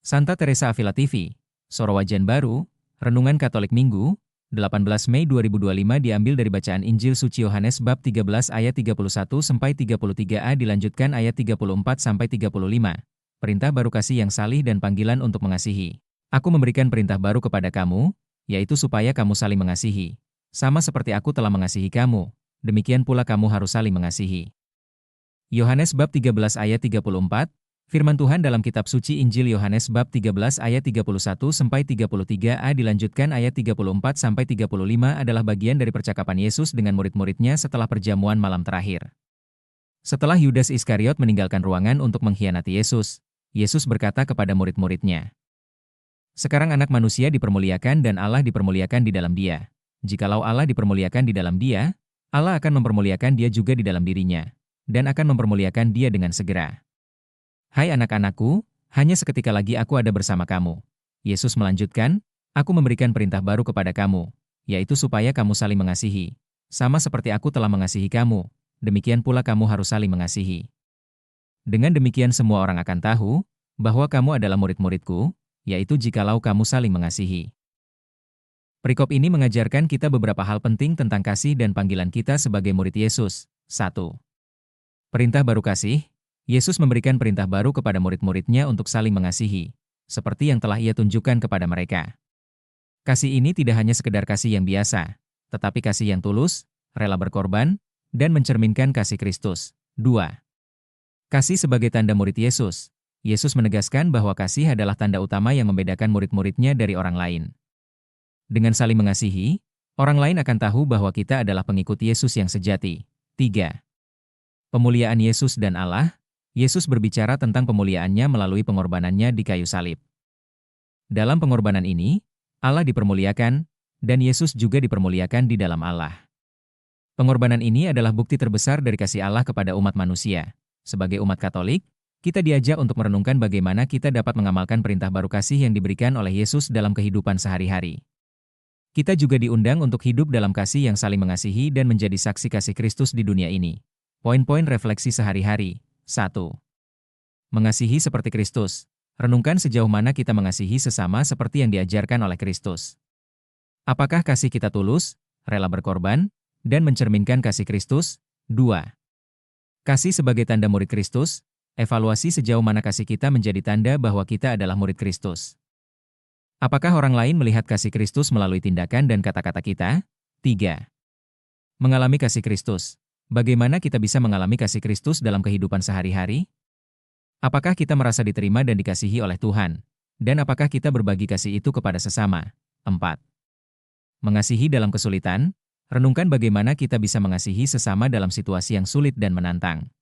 Santa Teresa Avila TV, Sorowajan Baru, Renungan Katolik Minggu, 18 Mei 2025 diambil dari bacaan Injil Suci Yohanes bab 13 ayat 31-33a dilanjutkan ayat 34-35. Perintah baru kasih yang salih dan panggilan untuk mengasihi. Aku memberikan perintah baru kepada kamu, yaitu supaya kamu saling mengasihi. Sama seperti aku telah mengasihi kamu, demikian pula kamu harus saling mengasihi. Yohanes bab 13 ayat 34, Firman Tuhan dalam kitab suci Injil Yohanes bab 13 ayat 31-33a dilanjutkan ayat 34-35 adalah bagian dari percakapan Yesus dengan murid-muridnya setelah perjamuan malam terakhir. Setelah Yudas Iskariot meninggalkan ruangan untuk mengkhianati Yesus, Yesus berkata kepada murid-muridnya, "Sekarang anak manusia dipermuliakan dan Allah dipermuliakan di dalam dia. Jikalau Allah dipermuliakan di dalam dia, Allah akan mempermuliakan dia juga di dalam dirinya, dan akan mempermuliakan dia dengan segera. Hai anak-anakku, hanya seketika lagi aku ada bersama kamu." Yesus melanjutkan, "Aku memberikan perintah baru kepada kamu, yaitu supaya kamu saling mengasihi. Sama seperti aku telah mengasihi kamu, demikian pula kamu harus saling mengasihi. Dengan demikian semua orang akan tahu bahwa kamu adalah murid-muridku, yaitu jikalau kamu saling mengasihi." Perikop ini mengajarkan kita beberapa hal penting tentang kasih dan panggilan kita sebagai murid Yesus. 1. Perintah baru kasih. Yesus memberikan perintah baru kepada murid-muridnya untuk saling mengasihi, seperti yang telah Ia tunjukkan kepada mereka. Kasih ini tidak hanya sekedar kasih yang biasa, tetapi kasih yang tulus, rela berkorban, dan mencerminkan kasih Kristus. 2. Kasih sebagai tanda murid Yesus. Yesus menegaskan bahwa kasih adalah tanda utama yang membedakan murid-muridnya dari orang lain. Dengan saling mengasihi, orang lain akan tahu bahwa kita adalah pengikut Yesus yang sejati. 3. Pemuliaan Yesus dan Allah. Yesus berbicara tentang pemuliaannya melalui pengorbanannya di kayu salib. Dalam pengorbanan ini, Allah dipermuliakan, dan Yesus juga dipermuliakan di dalam Allah. Pengorbanan ini adalah bukti terbesar dari kasih Allah kepada umat manusia. Sebagai umat Katolik, kita diajak untuk merenungkan bagaimana kita dapat mengamalkan perintah baru kasih yang diberikan oleh Yesus dalam kehidupan sehari-hari. Kita juga diundang untuk hidup dalam kasih yang saling mengasihi dan menjadi saksi kasih Kristus di dunia ini. Poin-poin refleksi sehari-hari. 1. Mengasihi seperti Kristus. Renungkan sejauh mana kita mengasihi sesama seperti yang diajarkan oleh Kristus. Apakah kasih kita tulus, rela berkorban, dan mencerminkan kasih Kristus? 2. Kasih sebagai tanda murid Kristus. Evaluasi sejauh mana kasih kita menjadi tanda bahwa kita adalah murid Kristus. Apakah orang lain melihat kasih Kristus melalui tindakan dan kata-kata kita? 3. Mengalami kasih Kristus. Bagaimana kita bisa mengalami kasih Kristus dalam kehidupan sehari-hari? Apakah kita merasa diterima dan dikasihi oleh Tuhan? Dan apakah kita berbagi kasih itu kepada sesama? 4. Mengasihi dalam kesulitan. Renungkan bagaimana kita bisa mengasihi sesama dalam situasi yang sulit dan menantang.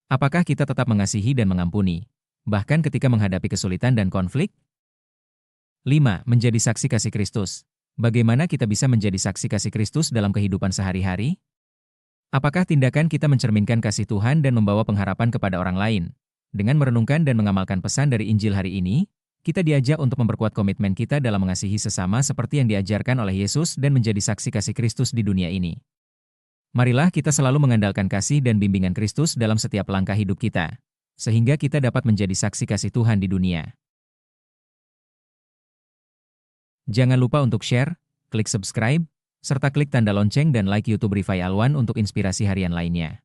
Apakah kita tetap mengasihi dan mengampuni, bahkan ketika menghadapi kesulitan dan konflik? 5. Menjadi saksi kasih Kristus. Bagaimana kita bisa menjadi saksi kasih Kristus dalam kehidupan sehari-hari? Apakah tindakan kita mencerminkan kasih Tuhan dan membawa pengharapan kepada orang lain? Dengan merenungkan dan mengamalkan pesan dari Injil hari ini, kita diajak untuk memperkuat komitmen kita dalam mengasihi sesama seperti yang diajarkan oleh Yesus dan menjadi saksi kasih Kristus di dunia ini. Marilah kita selalu mengandalkan kasih dan bimbingan Kristus dalam setiap langkah hidup kita, sehingga kita dapat menjadi saksi kasih Tuhan di dunia. Jangan lupa untuk share, klik subscribe, serta klik tanda lonceng dan like YouTube Rifai Alwan untuk inspirasi harian lainnya.